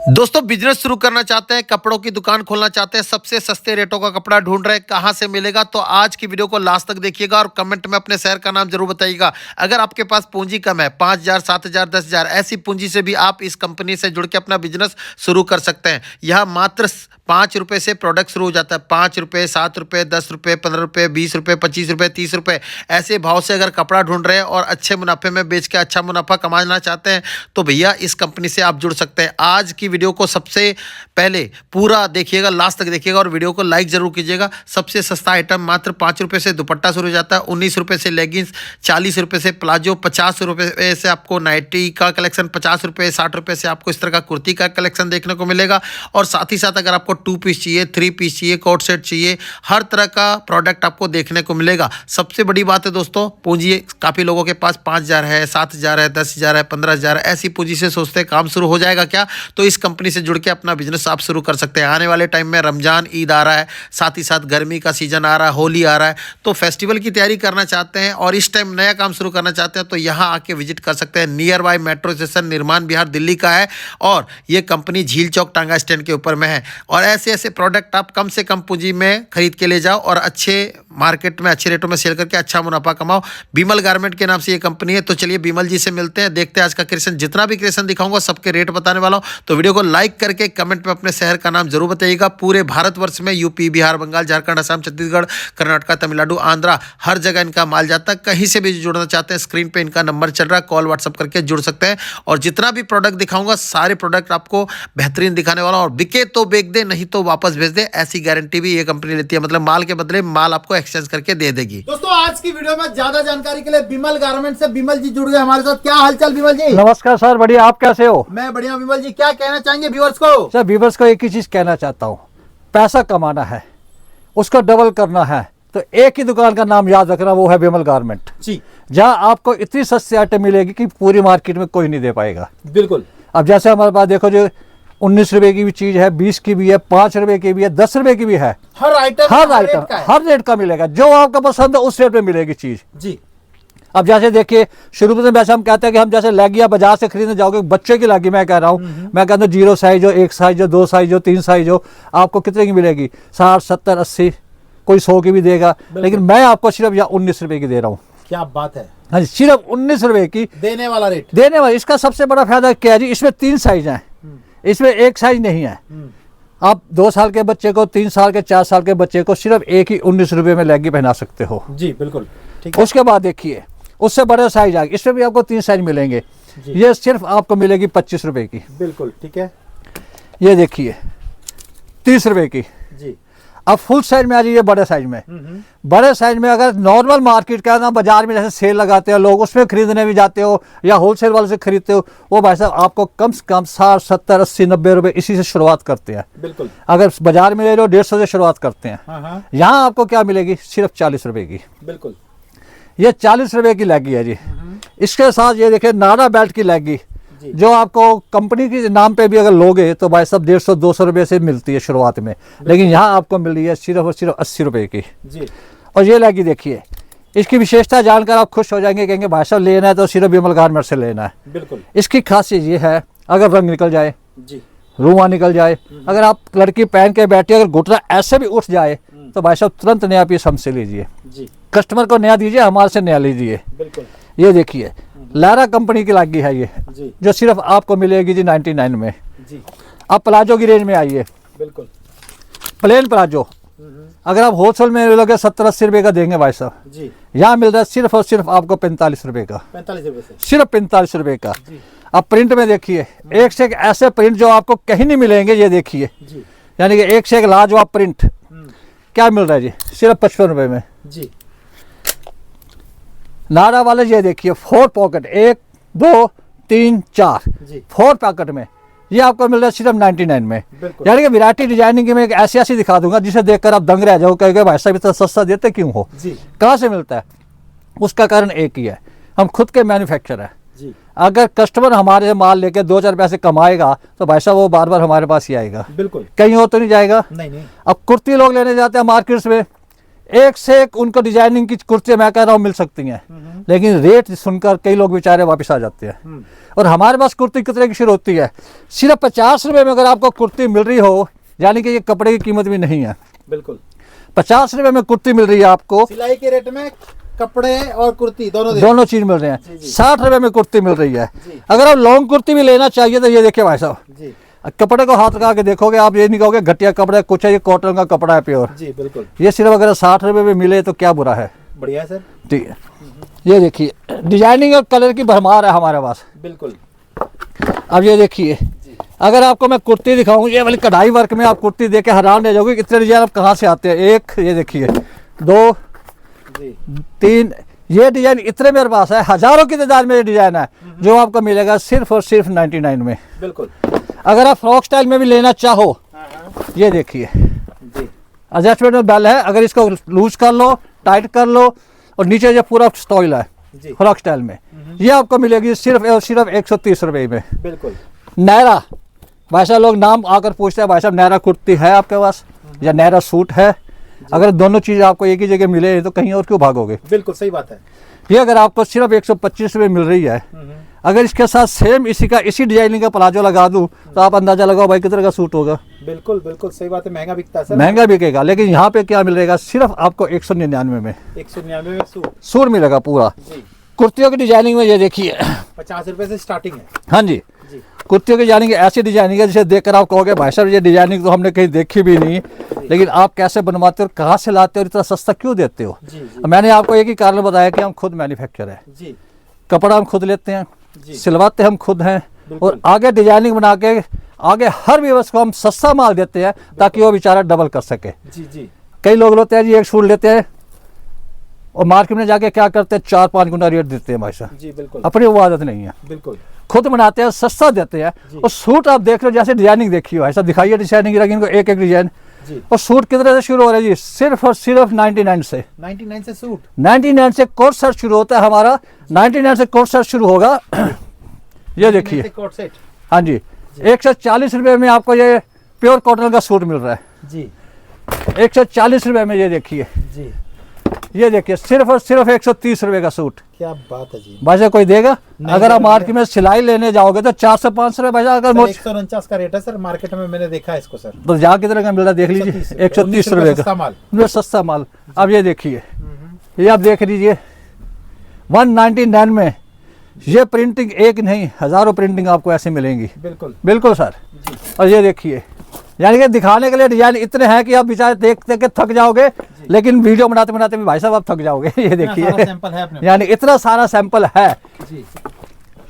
दोस्तों बिजनेस शुरू करना चाहते हैं, कपड़ों की दुकान खोलना चाहते हैं, सबसे सस्ते रेटों का कपड़ा ढूंढ रहे हैं, कहां से मिलेगा? तो आज की वीडियो को लास्ट तक देखिएगा और कमेंट में अपने शहर का नाम जरूर बताइएगा। अगर आपके पास पूंजी कम है, 5,000, 7,000, 10,000, ऐसी पूंजी से भी आप इस कंपनी से जुड़ के अपना बिजनेस शुरू कर सकते हैं। यह मात्र 5 रुपए से प्रोडक्ट शुरू हो जाता है। 5 रुपए, 7 रुपए, 10 रुपए, 15 रुपए, 20 रुपए, 25 रुपए, 30 रुपए, ऐसे भाव से अगर कपड़ा ढूंढ रहे हैं और अच्छे मुनाफे में बेच के अच्छा मुनाफा कमाना चाहते हैं तो भैया इस कंपनी से आप जुड़ सकते हैं। आज की वीडियो को सबसे पहले पूरा देखिएगा, लास्ट तक देखिएगा और वीडियो को लाइक जरूर कीजिएगा। सबसे सस्ता आइटम मात्र 5 रुपए से दुपट्टा शुरू हो जाता है, 19 रुपए से लेगिंग्स, 40 रुपए से प्लाजो, 50 रुपए से आपको नाइटी का कलेक्शन, 50 रुपए 60 रुपए से आपको इस तरह का कुर्ती का कलेक्शन देखने को मिलेगा। और साथ ही साथ अगर आपको 2 पीस चाहिए, 3 पीस चाहिए, कोट सेट चाहिए, हर तरह का प्रोडक्ट आपको देखने को मिलेगा। सबसे बड़ी बात है दोस्तों, पूंजी काफ़ी लोगों के पास 5,000 है, 7,000 है, 10,000 है, 15,000 है, ऐसी पूंजी से सोचते हैं काम शुरू हो जाएगा क्या? तो इस कंपनी से जुड़ के अपना बिजनेस आप शुरू कर सकते हैं। आने वाले टाइम में रमजान, ईद आ रहा है, साथ ही साथ गर्मी का सीजन आ रहा है, होली आ रहा है, तो फेस्टिवल की तैयारी करना चाहते हैं और इस टाइम नया काम शुरू करना चाहते हैं तो यहाँ आके विजिट कर सकते हैं। नियर बाय मेट्रो स्टेशन निर्माण विहार दिल्ली का है और ये कंपनी झील चौक टांगा स्टैंड के ऊपर में है। और ऐसे ऐसे प्रोडक्ट आप कम से कम पूंजी में खरीद के ले जाओ और अच्छे मार्केट में अच्छे रेटों में सेल करके अच्छा मुनाफा कमाओ। बिमल गारमेंट के नाम से ये कंपनी है। तो चलिए बिमल जी से मिलते हैं, देखते हैं आज का क्रिएशन। जितना भी क्रिएशन दिखाऊंगा सबके रेट बताने वाला हूं, तो वीडियो को लाइक करके कमेंट में अपने शहर का नाम जरूर बताइएगा। पूरे भारतवर्ष में यूपी, बिहार, बंगाल, झारखंड, असम, छत्तीसगढ़, कर्नाटक, तमिलनाडु, आंध्रा, हर जगह इनका माल जाता है। कहीं से भी जुड़ना चाहते हैं, स्क्रीन पे इनका नंबर चल रहा है, कॉल व्हाट्सअप करके जुड़ सकते हैं। और जितना भी प्रोडक्ट दिखाऊंगा सारे प्रोडक्ट आपको बेहतरीन दिखाने वाला, और बिके तो बेच दे, नहीं तो वापस भेज दे, ऐसी गारंटी भी ये कंपनी लेती है। मतलब माल के बदले माल आपको एक्सचेंज करके दे देगी। दोस्तों आज की वीडियो में ज्यादा जानकारी के लिए बिमल गारमेंट से बिमल जी जुड़ गए हमारे साथ। क्या हालचाल बिमल जी? नमस्कार सर, बढ़िया। आप कैसे हो? मैं बढ़िया। बिमल जी क्या कहना चाहेंगे व्यूअर्स को? सर व्यूअर्स को एक ही चीज कहना चाहता हूँ, पैसा कमाना है, उसको डबल करना है तो एक ही दुकान का नाम याद रखना, वो है बिमल गारमेंट जी। जहाँ आपको इतनी सस्ती आइटम मिलेगी कि पूरी मार्केट में कोई नहीं दे पाएगा। बिल्कुल। अब जैसे हमारे पास देखो, जो 19 रुपए की भी चीज है, 20 की भी है, 5 रुपए की भी है, 10 रुपए की भी है। हर आइटम हर रेट का मिलेगा। जो आपका पसंद है उस रेट में मिलेगी चीज जी। अब जैसे देखिए, शुरू में वैसे हम कहते हैं कि हम जैसे लेगिया बाजार से खरीदने जाओगे, बच्चे की लेगी मैं कह रहा हूँ, मैं कहता हूँ 0 साइज हो, 1 साइज हो, 2 साइज हो, 3 साइज हो, आपको कितने की मिलेगी? 60, 70, 80, कोई 100 की भी देगा। लेकिन मैं आपको सिर्फ यहाँ 19 रुपए की दे रहा हूँ। क्या बात है! हाँ जी, सिर्फ 19 रुपए की देने वाला रेट। देने वाला। इसका सबसे बड़ा फायदा क्या है जी? इसमें 3 साइज है, इसमें 1 साइज नहीं है। आप 2 साल के बच्चे को, 3 साल के, 4 साल के बच्चे को सिर्फ एक ही 19 रुपए में लेगी पहना सकते हो। जी बिल्कुल ठीक है। उसके बाद देखिए, उससे बड़े साइज आएंगे, इसमें भी आपको 3 साइज मिलेंगे। ये सिर्फ आपको मिलेगी 25 रुपए की। बिल्कुल ठीक है। ये देखिए 30 रुपए की जी। अब फुल साइज में आ जाइए, बड़े साइज में। बड़े साइज में अगर नॉर्मल मार्केट का ना, बाजार में जैसे सेल लगाते हैं लोग, उसमें खरीदने भी जाते हो या होलसेल वाले से खरीदते हो, वो भाई साहब आपको कम से कम 60, 70, 80, 90 रुपए इसी से शुरुआत करते हैं। बिल्कुल। अगर बाजार में ले लो 150 से शुरुआत करते हैं। हाँ। यहाँ आपको क्या मिलेगी? सिर्फ 40 रुपए की। बिल्कुल। ये 40 रुपए की लेगी है जी। इसके साथ ये देखिए नारा बेल्ट की लेगी, जो आपको कंपनी के नाम पे भी अगर लोगे तो भाई साहब 150-200 रुपए से मिलती है शुरुआत में, लेकिन यहाँ आपको मिल रही है सिर्फ और सिर्फ 80 रुपए की जी। और ये लेगी देखिए, इसकी विशेषता जानकर आप खुश हो जाएंगे, कहेंगे भाई साहब लेना है तो सिर्फ बिमल गारमेंट से लेना है। बिल्कुल। इसकी खासियत ये है, अगर रंग निकल जाए जी, रुआ निकल जाए, अगर आप लड़की पहन के बैठी, अगर घुटना ऐसे भी उठ जाए तो भाई साहब तुरंत नया पीस हमसे लीजिए। जी। कस्टमर को नया दीजिए, हमारे से नया लीजिए। बिल्कुल। ये देखिए लारा कंपनी की लगी है ये जी। जो सिर्फ आपको मिलेगी जी 99 में। जी। अब प्लाजो की रेंज में आइए। बिल्कुल। प्लेन प्लाजो अगर आप होलसेल में लोगे 70-80 रुपए का देंगे भाई साहब, जी। यहाँ मिल रहा है सिर्फ और सिर्फ आपको 45 रुपए का। 45 रुपए से सिर्फ 45 रुपए का। जी। अब प्रिंट में देखिए, एक से एक ऐसे प्रिंट जो आपको कहीं नहीं मिलेंगे। ये देखिए, जी। यानी कि एक से एक लाजवाब प्रिंट। क्या मिल रहा है जी? सिर्फ 55 रुपए में। जी। नारा वाले ये देखिए 4 पॉकेट, 1, 2, 3, 4, जी। 4 पॉकेट में ये आपको मिल रहा है सिर्फ 99 में। यानी कि वैरायटी डिजाइनिंग की मैं एक ऐसी ऐसी दिखा दूंगा जिसे देखकर आप दंग रह जाओ, कहोगे भाई साहब इतना सस्ता देते क्यों हो? जी। कहाँ से मिलता है? उसका कारण एक ही है, हम खुद के मैन्युफैक्चरर हैं। जी। अगर कस्टमर हमारे से माल लेके 2-4 पैसे कमाएगा तो भाई साहब वो बार बार हमारे पास ही आएगा। बिल्कुल। कहीं और तो नहीं जाएगा। नहीं। अब कुर्ती लोग लेने जाते हैं मार्केट्स में, एक से एक उनको डिजाइनिंग की कुर्ती मैं कह रहा हूँ मिल सकती हैं, लेकिन रेट सुनकर कई लोग बेचारे वापस आ जाते हैं। और हमारे पास कुर्ती कितने की शुरू होती है? सिर्फ 50 रुपए में अगर आपको कुर्ती मिल रही हो, यानी कि ये कपड़े की कीमत भी नहीं है। बिल्कुल 50 रुपए में कुर्ती मिल रही है आपको, सिलाई के रेट में कपड़े और कुर्ती दोनों चीज मिल रहे हैं। 60 रुपए में कुर्ती मिल रही है। जी। अगर आप लॉन्ग कुर्ती भी लेना चाहिए तो ये देखिए भाई साहब, जी कपड़े को हाथ लगा के देखोगे आप, ये नहीं कहोगे घटिया कपड़ा है, कुछ है, ये कॉटन का कपड़ा है प्योर। जी बिल्कुल ये सिर्फ अगर 60 रुपए में मिले तो क्या बुरा है। बढ़िया है सर। ठीक है, ये देखिए डिजाइनिंग और कलर की भरमार है हमारे पास। बिल्कुल अब ये देखिए, अगर आपको मैं कुर्ती दिखाऊं, ये वाली कढ़ाई वर्क में आप कुर्ती देख के हैरान रह जाओगे, इतने डिजाइन आप कहाँ से आते हैं। एक ये देखिए, 2 जी 3, ये डिजाइन इतने मेरे पास है, हजारों की तादाद में ये डिजाइन है जो आपको मिलेगा सिर्फ और सिर्फ 99 में। बिल्कुल। अगर आप फ्रॉक स्टाइल में भी लेना चाहो, ये देखिए जी एडजस्टमेंट में बेल है, अगर इसको लूज कर लो, टाइट कर लो, और नीचे जो पूरा स्टाइल है जी फ्रॉक स्टाइल में, ये आपको मिलेगी सिर्फ और सिर्फ 130 रुपए में। बिल्कुल। नैरा, भाई साहब लोग नाम आकर पूछते हैं भाई साहब नैरा कुर्ती है आपके पास या नैरा सूट है? अगर दोनों चीज आपको एक ही जगह मिले तो कहीं और क्यों भागोगे। बिल्कुल सही बात है। ये अगर आपको सिर्फ 125 रुपये मिल रही है, अगर इसके साथ सेम इसी डिजाइनिंग का प्लाजो लगा दूं तो आप अंदाजा लगाओ भाई कितने का सूट होगा। बिल्कुल बिल्कुल सही बात है। महंगा बिकता है सर। महंगा बिकेगा, लेकिन यहाँ पे क्या मिलेगा, सिर्फ आपको 199 में 199 में सूट मिलेगा पूरा। जी कुर्तियों की डिजाइनिंग में ये देखिए 50 रुपए से स्टार्टिंग है। हाँ जी, जी कुर्तियों की डिजाइनिंग ऐसी डिजाइनिंग है जिसे देखकर आप कहोगे भाई साहब ये डिजाइनिंग तो हमने कहीं देखी भी नहीं, लेकिन आप कैसे बनवाते हो, कहाँ से लाते हो, इतना सस्ता क्यों देते हो। जी मैंने आपको एक ही कारण बताया कि हम खुद मैन्युफैक्चर है, जी कपड़ा हम खुद लेते हैं, जी सिलवाते हम खुद हैं, बिल्कुल। और आगे डिजाइनिंग बना के आगे हर व्यवस्था को हम सस्ता माल देते हैं ताकि वो बेचारा डबल कर सके। जी जी कई लोग होते हैं जी एक सूट लेते हैं और मार्केट में जाके क्या करते हैं 4-5 गुना रेट देते हैं भाई साहब। जी बिल्कुल अपनी वो आदत नहीं है, बिल्कुल। खुद बनाते हैं सस्ता देते हैं। और सूट आप देख रहे हो जैसे डिजाइनिंग देखी हो, ऐसा दिखाइए डिजाइनिंग रखी इनको एक एक डिजाइन। जी और सूट कितने से शुरू हो रहा है जी, सिर्फ और सिर्फ 99 से। 99 से सूट। 99 से कोट सेट शुरू होता है हमारा, 99 से कोट सेट शुरू होगा। ये देखिए कोट सेट। हाँ जी, 140 रुपए में आपको ये प्योर कॉटन का सूट मिल रहा है। जी 140 रुपए में ये देखिए, जी ये देखिए सिर्फ और सिर्फ 130 रुपए का सूट। क्या बात है जी। भाई साहब कोई देगा? नहीं अगर आप देगा। मार्केट में सिलाई लेने जाओगे तो 400-500 रुपए भाई साहब, अगर 149 का रेट है सर, मार्केट में मैंने देखा है इसको सर। तो जहाँ कितने का मिल रहा है देख लीजिए, 130 रुपए सस्ता का माल। ये सस्ता माल। अब ये देखिए, ये आप देख लीजिए 199 में ये प्रिंटिंग एक नहीं हजारों प्रिंटिंग आपको ऐसे मिलेंगी। बिल्कुल बिल्कुल सर। और ये देखिए, यानी कि दिखाने के लिए डिजाइन इतने हैं कि आप बेचारे देख देख के थक जाओगे, लेकिन वीडियो बनाते बनाते भी भाई साहब आप थक जाओगे। ये देखिए सैंपल है अपने यानी इतना सारा सैंपल है। जी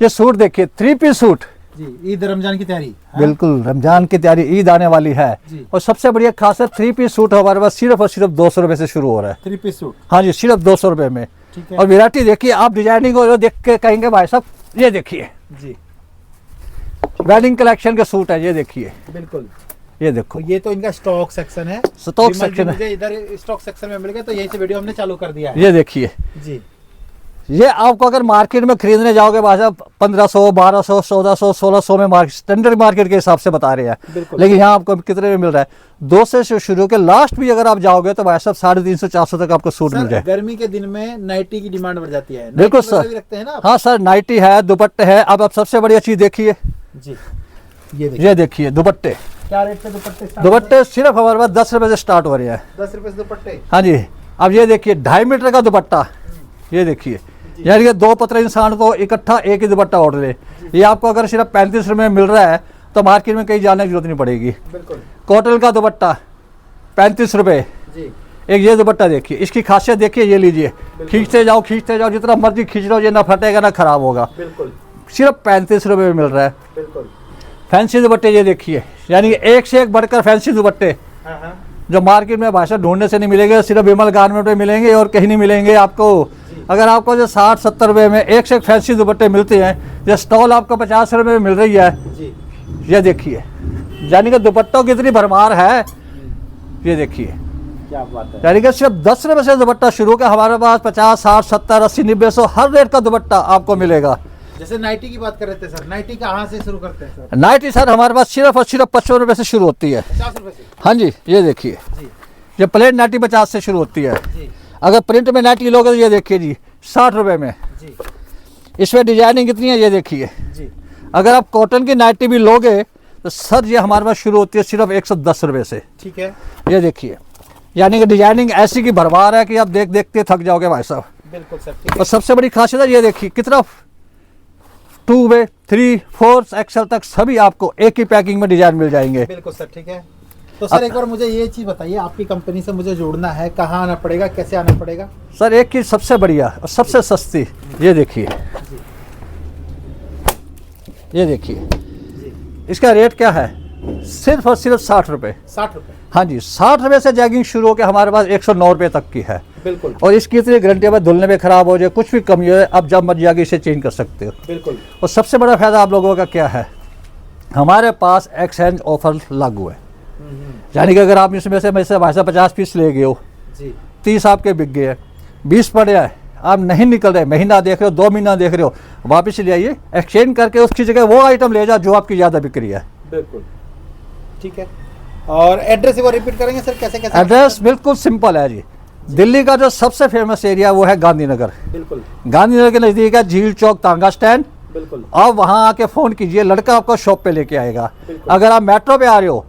ये सूट देखिए 3 पीस सूट, जी ईद रमजान की तैयारी। बिल्कुल रमजान की तैयारी, ईद आने वाली है। जी। और सबसे बढ़िया खास है 3 पीस सूट हमारे पास सिर्फ और सिर्फ 200 रुपए से शुरू हो रहा है। 3 पीस सूट। हाँ जी, सिर्फ 200 रुपए में। ठीक है। और वैरायटी देखिए आप, डिजाइनिंग को देख के कहेंगे भाई साहब ये देखिए जी वेडिंग कलेक्शन के सूट है। ये देखिए, बिल्कुल। ये देखो ये तो इनका स्टॉक सेक्शन है। स्टॉक विमल जी सेक्शन है। मुझे इधर स्टॉक सेक्शन में मिल गया तो यही से वीडियो हमने चालू कर दिया है। ये देखिए, जी ये आपको अगर मार्केट में खरीदने जाओगे भाई साहब 1500, 1200, 1400, 1600 में मार्केट स्टैंडर्ड मार्केट के हिसाब से बता रहे हैं, बिल्कुल। लेकिन यहाँ आपको कितने में मिल रहा है 200 से शुरू के लास्ट भी अगर आप जाओगे तो भाई साहब 350, 400 तक आपको सूट मिल सर, जाए। गर्मी के दिन में नाइटी की डिमांड बढ़ जाती है। बिल्कुल नाइटी वगैरह सर। भी रखते हैं ना आप? हाँ सर, नाइटी है, दुपट्टे है। अब आप सबसे बढ़िया चीज देखिए, जी ये देखिए ये देखिए दुपट्टे। क्या रेट से दुपट्टे start दुपट्टे सिर्फ हमारे पास 10 रुपए से स्टार्ट हो रहे हैं। होते हैं? 10 रुपए से दुपट्टे। हाँ जी। अब ये देखिए 2.5 मीटर का दुपट्टा, ये देखिए, यानी कि 2 पतले इंसान को इकट्ठा एक ही दुपट्टा ऑर्डर ले। ये आपको अगर सिर्फ 35 रुपए में मिल रहा है तो मार्केट में कहीं जाने की जरूरत नहीं पड़ेगी। बिल्कुल कॉटन का दुपट्टा 35 रुपए। जी एक ये दुपट्टा देखिए, इसकी खासियत देखिए, ये लीजिए, खींचते जाओ जितना मर्जी खींच लो, ये ना फटेगा ना खराब होगा। बिल्कुल सिर्फ 35 रुपए में मिल रहा है। बिल्कुल। फैंसी दुपट्टे ये देखिए, यानी कि एक से एक बढ़कर फैंसी दुपट्टे हाँ हाँ जो मार्केट में भाषा ढूंढने से नहीं मिलेंगे, सिर्फ विमल गारमेंट में मिलेंगे और कहीं नहीं मिलेंगे आपको। अगर आपको जो 60-70 रुपए में एक से एक फैंसी दुपट्टे मिलते हैं, जो स्टॉल आपको 50 रुपए में मिल रही है, जी ये देखिए, यानी कि दुपट्टों की इतनी भरमार है। ये देखिए, क्या बात है। यानी कि सिर्फ 10 रुपए से दुपट्टा शुरू का हमारे पास 50, 60, 70, 80, 90, 100 हर रेट का दुपट्टा आपको मिलेगा। जैसे नाइटी की बात कर रहे थे सर, नाइटी कहाँ से शुरू करते हैं सर? नाइटी सर हमारे पास सिर्फ और सिर्फ 55 रुपए से शुरू होती है। 50 रुपए से। हाँ जी, ये देखिए, जी ये प्लेन नाइटी 50 से शुरू होती है। जी अगर प्रिंट में नाइटी लोगे तो ये देखिए जी 60 रुपए में। जी इसमें डिजाइनिंग कितनी है ये देखिए। जी अगर आप कॉटन की नाइटी भी लोगे तो सर ये हमारे पास शुरू होती है सिर्फ 110 रुपए से। ठीक है, ये देखिए, यानी कि डिजाइनिंग ऐसी की भरमार है कि आप देख देखते थक जाओगे भाई साहब। बिल्कुल सर, ठीक और सबसे बड़ी खासियत है ये देखिए कितना 2 वे 3 4 एक्सेल तक सभी आपको एक ही पैकिंग में डिजाइन मिल जाएंगे। है, बिल्कुल सर, ठीक है। तो सर एक बार मुझे ये चीज़ बताइए, आपकी कंपनी से मुझे जुड़ना है, कहाँ आना पड़ेगा, कैसे आना पड़ेगा? सर एक की सबसे बढ़िया और सबसे सस्ती ये देखिए, ये देखिए जी इसका रेट क्या है, सिर्फ और सिर्फ 60 रुपये। 60 रुपये, हाँ जी, 60 रुपये से जैगिंग शुरू होकर हमारे पास 109 रुपये तक की है। बिल्कुल और इसकी इतनी गारंटी है, धुलने में खराब हो जाए कुछ भी कमी हो, आप जब मर्जी आगे इसे चेंज कर सकते हो। बिल्कुल। और सबसे बड़ा फायदा आप लोगों का क्या है, हमारे पास एक्सचेंज ऑफर लागू है। यानी कि अगर आप इसमें से मेरे से भाई साहब 50 पीस ले गए हो, जी 30 आपके बिक गए, 20 पड़े हैं, आप नहीं निकल रहे, महीना देख रहे हो, 2 महीना देख रहे हो, वापस ले आइए, एक्सचेंज करके उसकी जगह वो आइटम ले जाओ जो आपकी ज़्यादा बिक्री है। बिल्कुल, ठीक है। और एड्रेस एक बार रिपीट करेंगे सर, कैसे कैसे? एड्रेस बिल्कुल सिंपल है जी। दिल्ली का जो सबसे फेमस एरिया वो है गांधीनगर। बिल्कुल गांधीनगर के नज़दीक है झील चौक तांगा स्टैंड। बिल्कुल आप वहाँ आके फ़ोन कीजिए, लड़का आपको शॉप पे लेके आएगा। बिल्कुल। अगर आप मेट्रो पे आ रहे हो,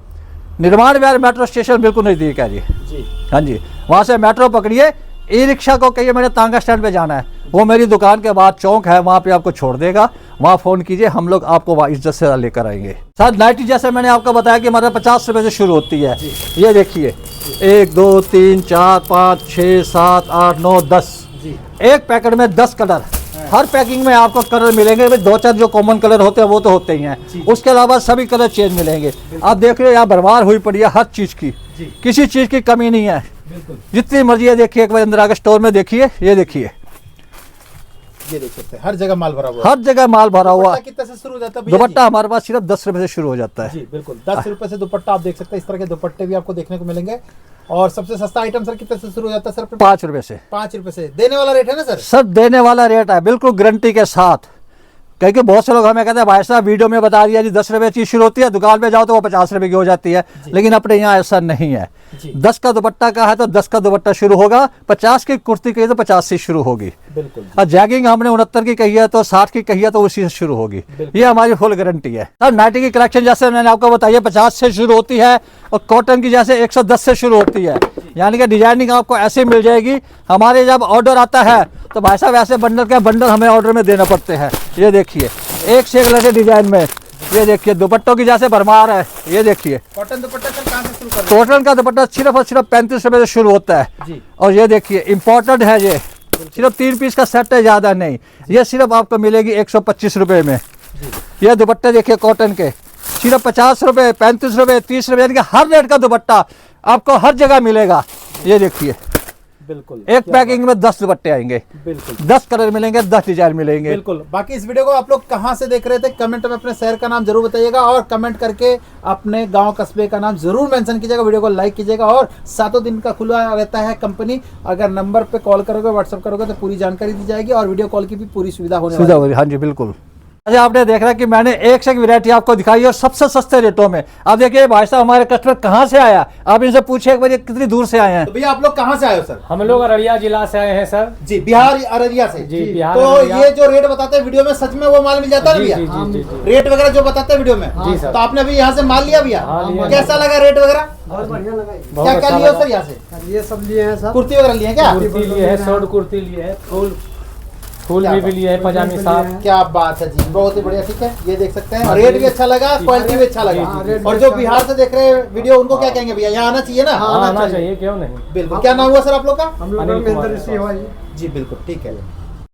निर्माण विहार मेट्रो स्टेशन बिल्कुल नज़दीक है जी। जी हाँ जी, वहाँ से मेट्रो पकड़िए, ई रिक्शा को कहिए मैंने तांगा स्टैंड पे जाना है, वो मेरी दुकान के बाद चौक है, वहाँ पे आपको छोड़ देगा। वहाँ फ़ोन कीजिए, हम लोग आपको वहाँ इज्जत से लेकर आएंगे। सर नाइटी जैसे मैंने आपको बताया कि हमारे 50 रुपये से शुरू होती है। ये देखिए 1 2 3 4 5 6 7 8 9 10, जी एक पैकेट में 10 कलर। हर पैकिंग में आपको कलर मिलेंगे, भाई 2-4 जो कॉमन कलर होते हैं वो तो होते ही हैं, उसके अलावा सभी कलर चेंज मिलेंगे। आप देख रहे हो यहाँ भरमार हुई पड़ी है हर चीज़ की, जी किसी चीज़ की कमी नहीं है। बिल्कुल। जितनी मर्जी है देखिए, एक बार अंदर आके स्टोर में देखिए, ये देखिए ये देख सकते हैं, हर जगह माल भरा हुआ है। हर जगह माल भरा हुआ। दुपट्टा कितने से शुरू हो जाता है भैया जी? दुपट्टा हमारे पास सिर्फ 10 रुपए से शुरू हो जाता है। जी बिल्कुल, 10 रुपए से दुपट्टा आप देख सकते हैं। इस तरह के दुपट्टे भी आपको देखने को मिलेंगे। और सबसे सस्ता आइटम सर कितने से शुरू हो जाता है सर? 5 रुपए से। 5 रुपए से देने वाला रेट है ना सर? सब देने वाला रेट है, बिल्कुल गारंटी के साथ। क्योंकि बहुत से लोग हमें कहते हैं भाई साहब वीडियो में बता दिया जी 10 रुपए चीज़ शुरू होती है, दुकान पे जाओ तो वो 50 रुपए की हो जाती है, लेकिन अपने यहाँ ऐसा नहीं है। जी 10 का दुपट्टा का है तो 10 का दुपट्टा शुरू होगा, 50 की कुर्ती कही तो 50 से शुरू होगी। बिल्कुल और जैगिंग हमने 69 की कही है तो 60 की कही है तो उसी से शुरू होगी। बिल्कुल। ये हमारी फुल गारंटी है। सर नाइटी की कलेक्शन जैसे मैंने आपको बताया 50 से शुरू होती है, और कॉटन की जैसे 110 से शुरू होती है। यानी कि डिजाइनिंग आपको ऐसे मिल जाएगी। हमारे जब ऑर्डर आता है तो भाई साहब ऐसे बंडल के बंडल हमें ऑर्डर में देना पड़ते हैं। ये देखिए एक से एक लगे डिजाइन में, ये देखिए दुपट्टों की जैसे भरमार है। ये देखिए कॉटन दुपट्टा सर कहाँ से शुरू कर रहे हैं? कॉटन का दुपट्टा सिर्फ और सिर्फ 35 रुपए से शुरू होता है। जी और ये देखिए इम्पोर्टेड है, ये सिर्फ 3 पीस का सेट है, ज़्यादा नहीं। ये सिर्फ आपको मिलेगी 125 रुपए में। ये दुपट्टे देखिए कॉटन के सिर्फ 50 रुपए 35 रुपए 30 रुपए, यानी कि हर रेट का दुपट्टा आपको हर जगह मिलेगा। ये देखिए बिल्कुल, एक क्या पैकिंग में 10 दुपट्टे आएंगे, बात। बिल्कुल 10 कलर मिलेंगे, 10 डिजाइन मिलेंगे। बिल्कुल। बाकी इस वीडियो को आप लोग कहाँ से देख रहे थे, कमेंट में अपने शहर का नाम जरूर बताइएगा, और कमेंट करके अपने गांव कस्बे का नाम जरूर मेंशन कीजिएगा, वीडियो को लाइक कीजिएगा। और 7 दिन का खुला रहता है कंपनी। अगर नंबर पे कॉल करोगे, व्हाट्सअप करोगे तो पूरी जानकारी दी जाएगी, और वीडियो कॉल की भी पूरी सुविधा होने वाली सुविधा है। हो रही, हाँ जी बिल्कुल। अच्छा आपने देख रहा कि मैंने एक से एक वैरायटी आपको दिखाई है और सबसे सस्ते रेटों में। अब देखिए भाई साहब हमारे कस्टमर कहाँ से आया, आप इनसे पूछे एक बार ये कितनी दूर से आए हैं। तो भैया आप लोग कहाँ से आए हो सर? हम लोग अररिया जिला से आए हैं सर। जी बिहार अररिया से। जी, बिहार तो अररिया। ये जो रेट बताते हैं वीडियो में, सच में वो माल मिल जाता है जी भैया? जी जी जी जी। रेट वगैरह जो बताते हैं वीडियो में? जी सर। तो आपने अभी यहाँ से माल लिया भैया? हाँ, लिया। कैसा लगा रेट वगैरह? बहुत बढ़िया लगा। बहुत क्या क्या अच्छा लिया लगा। सर यहाँ से? ये सब लिए हैं सब। कुर्ती वगैरह लिए हैं क्या? कुर्ती लिए है, शॉर्ट कुर्ती लिए है, फुल क्या में बात। भी लिए है, पजामी साहब। क्या बात है जी, बहुत ही बढ़िया। ठीक है, ये देख सकते हैं, रेट भी अच्छा लगा, क्वालिटी भी अच्छा लगा। हाँ, रेट भी और जो अच्छा बिहार से देख रहे हैं वीडियो, उनको क्या कहेंगे भैया? यहाँ आना चाहिए ना? हाँ, आना आना चाहिए, क्यों नहीं। बिल्कुल। क्या नाम हुआ सर आप लोग का? हम लोग अनिल महेंद्र कुमार। ऋषि हवा जी। जी बिल्कुल, ठीक है।